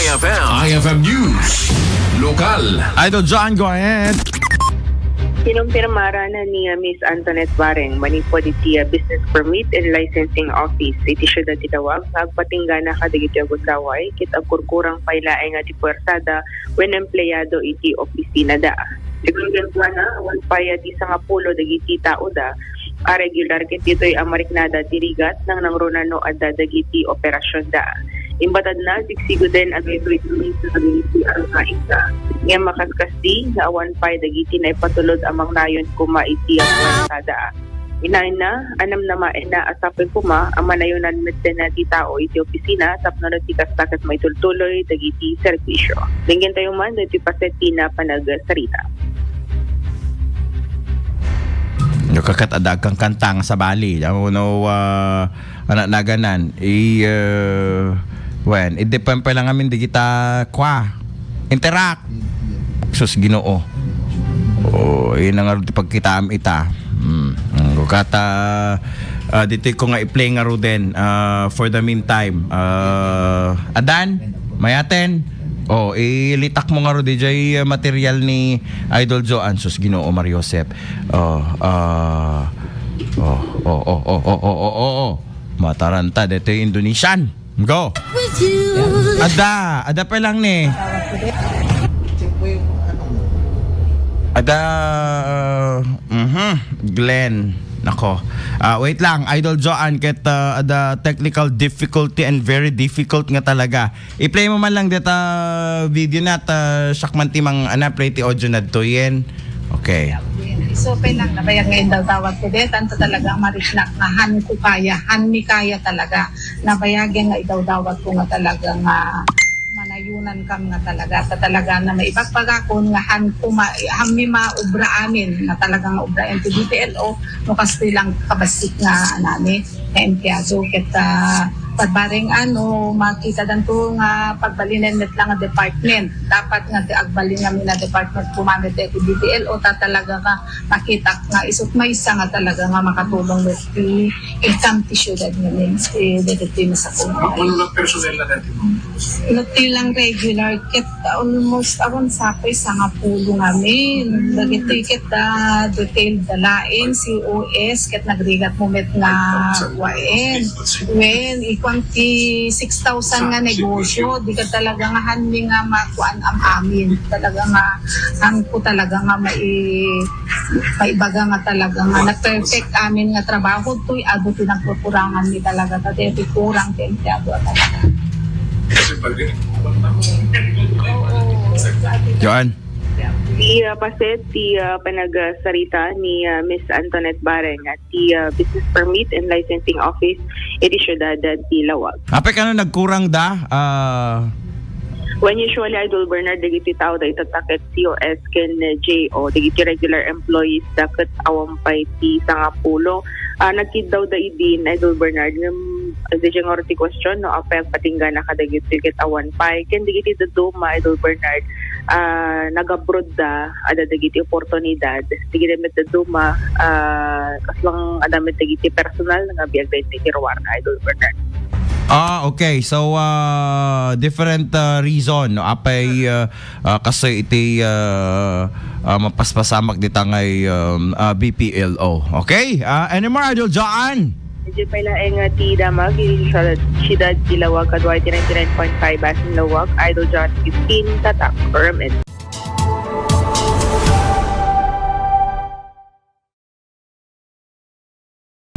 IFM News. Lokal. Idol John, go ahead. Kinumpirmara na ni Miss Antoinette Bareng manipod iti Business Permit and Licensing Office iti siyudad ti Dawag agpatinggana kadagiti agusaway kit agkurkurang pailaeng nga ti puwersada wen empleyado iti opisina da. Siguro na wan paya ti 10 dagiti tao da a regular ket ditoy amariknada ti rigat nang nangrunano adda dagiti operasyon da. Imbatad na sigsigo din ang ito'y sa dagiti ang kaisa. Nga makaskasdi nga awan pay dagiti na ipatulod amang nayon kuma iti ang puwersada. Inain na, anam na main na asapin kuma ang manayunan na ti tao iti opisina tapno na ti kastakat may tultuloy dagiti servisyo. Lingyan tayo man dagiti paseti na panagsarita. Yung kakatadag kang kantang sa Bali. Anak naganan. It depend pa lang amin di kita interact. Sus Ginoo. Yun ang pagkitaam ita. Kata dito ko nga i-play nga ro din for the meantime. Adan, mayaten. Ilitak mo nga ro DJ material ni Idol Joan sus Ginoo Mario Josep. Mataranta dito Indonesian. Go. Ada pa lang ni. Glenn. Nako. Wait lang, Idol Joan, ket ada technical difficulty and very difficult nga talaga. I-play mo man lang dito video na sakman timang play ti audio na to yen. Okay. So, lang nabayag ngayon daw tawag ko din. Tanto talaga marisnak na han ko kaya, han mi kaya talaga. Nabayagin nga idaw dawat ko nga talaga nga manayunan kam nga talaga. Sa talaga na may ipagpagakon nga han mi maubra amin na talagang ubra ito DPLO no kasi lang kabasik nga anani na empleyado kita pagbaring makita dan to nga pagbalinan net lang nga department dapat nga agbalin namin na department kumamit ito DPLO ta talaga ka makita nga isut may isa nga talaga nga makatulong with the income tissue that namin dito sa kumay. Ano lang personnel na natin? Luti lang regular kit almost aron sapay sa nga pulo namin. Dagiti kit detailed dalain COS kit nagrigat moment nga waen. When ikwanti 6,000 nga negosyo, di ka talaga nga hanmi nga makuan am amin. Talaga nga ang ko talaga nga maibaga nga talaga nga na perfect amin nga trabaho to'y ado pinagkukurangan ni talaga dati kurang templado talaga. Joan. Di paset ti panagsarita ni Miss Antoinette Bareng at ti Business Permit and Licensing Office iti siyudad ti Lawag. Apek nagkurang da? When usually Idol Bernard dagiti tao da itatakit COS ken JO dagiti regular employees dapat awampay ti 10. Nagkid daw da idin Idol Bernard di nga ti question no apel patinggana kadagiti ket awan pay ken dagiti duma Idol Bernard nag-abroad da ada dagiti oportunidad dagiti met duma kaslang ada met dagiti personal nga biag da iti Kirwarna Idol Bernard. Okay. So, different reason. No? Apay, kasi iti mapaspasamak dita ngay BPLO. Okay? Any more, Idol Joan? Medyo pala nga ti damag, siyudad Ilawag, kadwa 99.5 Basin Lawag, Idol Joan 15, Tatak, Ermin.